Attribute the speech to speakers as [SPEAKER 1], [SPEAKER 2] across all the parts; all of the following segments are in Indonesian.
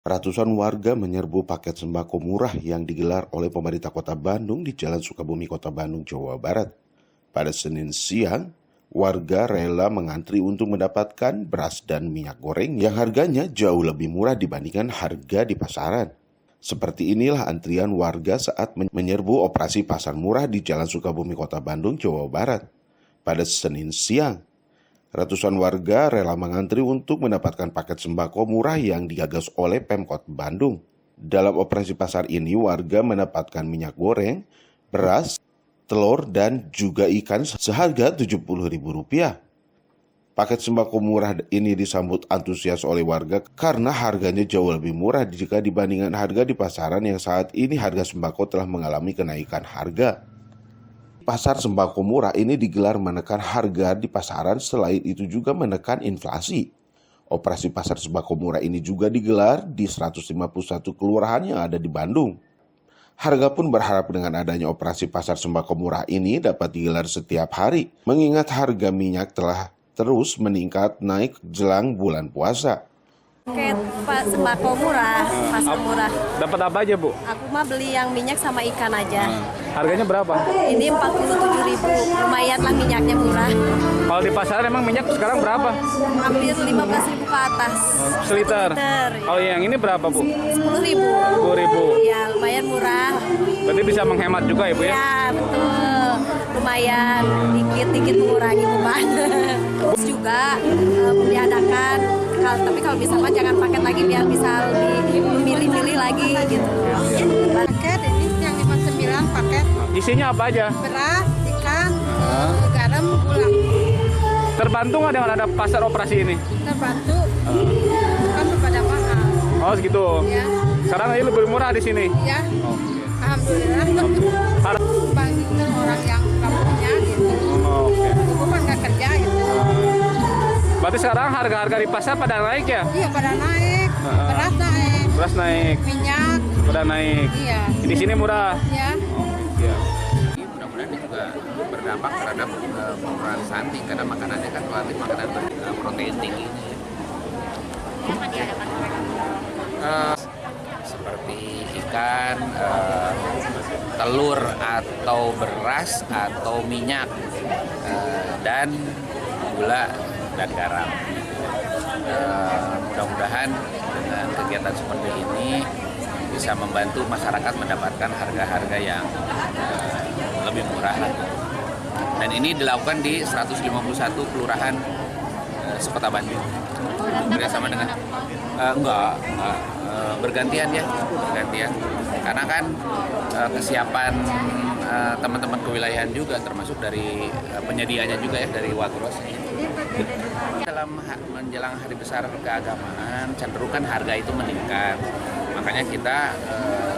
[SPEAKER 1] Ratusan warga menyerbu paket sembako murah yang digelar oleh pemerintah Kota Bandung di Jalan Sukabumi, Kota Bandung, Jawa Barat. Pada Senin siang, warga rela mengantri untuk mendapatkan beras dan minyak goreng yang harganya jauh lebih murah dibandingkan harga di pasaran. Seperti inilah antrian warga saat menyerbu operasi pasar murah di Jalan Sukabumi, Kota Bandung, Jawa Barat. Pada Senin siang, ratusan warga rela mengantri untuk mendapatkan paket sembako murah yang digagas oleh Pemkot Bandung. Dalam operasi pasar ini, warga mendapatkan minyak goreng, beras, telur, dan juga ikan seharga Rp70.000. Paket sembako murah ini disambut antusias oleh warga karena harganya jauh lebih murah jika dibandingkan harga di pasaran yang saat ini harga sembako telah mengalami kenaikan harga. Pasar sembako murah ini digelar menekan harga di pasaran, selain itu juga menekan inflasi. Operasi pasar sembako murah ini juga digelar di 151 kelurahan yang ada di Bandung. Harga pun berharap dengan adanya operasi pasar sembako murah ini dapat digelar setiap hari, mengingat harga minyak telah terus meningkat naik jelang bulan puasa.
[SPEAKER 2] Paket sembako murah, pasar murah.
[SPEAKER 3] Dapat apa aja, Bu?
[SPEAKER 2] Aku mah beli yang minyak sama ikan aja.
[SPEAKER 3] Harganya berapa?
[SPEAKER 2] Ini Rp47.000, lumayan lah minyaknya murah.
[SPEAKER 3] Kalau di pasaran emang minyak sekarang berapa?
[SPEAKER 2] Hampir Rp15.000 ke atas.
[SPEAKER 3] Seliter.
[SPEAKER 2] Ya.
[SPEAKER 3] Kalau yang ini berapa, Bu?
[SPEAKER 2] Rp10.000.
[SPEAKER 3] Rp10.000.
[SPEAKER 2] Ya, lumayan murah.
[SPEAKER 3] Berarti bisa menghemat juga ya, Bu ya?
[SPEAKER 2] Ya, betul. Lumayan, dikit-dikit mengurangi beban. Terus juga diadakan, tapi kalau bisa mah jangan paket lagi biar bisa lebih memilih-milih lagi gitu.
[SPEAKER 4] Paket ini yang 59 paket.
[SPEAKER 3] Isinya apa aja?
[SPEAKER 4] Beras, ikan, garam, gula.
[SPEAKER 3] Terbantu nggak dengan ada pasar operasi ini?
[SPEAKER 4] Terbantu. Kan pada mahal.
[SPEAKER 3] Oh, segitu.
[SPEAKER 4] Ya.
[SPEAKER 3] Sekarang ini lebih murah di sini.
[SPEAKER 4] Ya. Alhamdulillah. Banyak orang yang nggak punya gitu.
[SPEAKER 3] Oke.
[SPEAKER 4] Ibu kan nggak kerja gitu.
[SPEAKER 3] Berarti sekarang harga-harga di pasar pada naik ya?
[SPEAKER 4] Iya pada naik. Beras naik.
[SPEAKER 3] Beras naik,
[SPEAKER 4] Minyak.
[SPEAKER 3] pada naik.
[SPEAKER 4] Iya.
[SPEAKER 3] Di sini murah.
[SPEAKER 4] Ya.
[SPEAKER 3] Iya.
[SPEAKER 5] Ini mudah-mudahan ini juga berdampak terhadap pengurangan stunting karena makanannya kan relatif makanan protein tinggi. Seperti ikan, telur atau beras atau minyak, dan gula dan garam. Mudah-mudahan dengan kegiatan seperti ini bisa membantu masyarakat mendapatkan harga-harga yang lebih murah lagi. Dan ini dilakukan di 151 kelurahan sekota Bandung. Bersama dengan enggak, bergantian ya, bergantian. Karena kan kesiapan teman-teman kewilayahan juga termasuk dari penyediaannya juga ya, dari Wagros. Dalam menjelang hari besar keagamaan cenderung kan harga itu meningkat. Makanya kita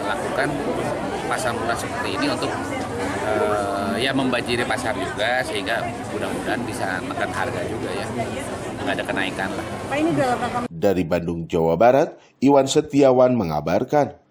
[SPEAKER 5] lakukan pasar murah seperti ini untuk ya membanjiri pasar juga, sehingga mudah-mudahan bisa menekan harga juga ya, nggak ada kenaikan lah.
[SPEAKER 1] Dari Bandung, Jawa Barat, Iwan Setiawan mengabarkan.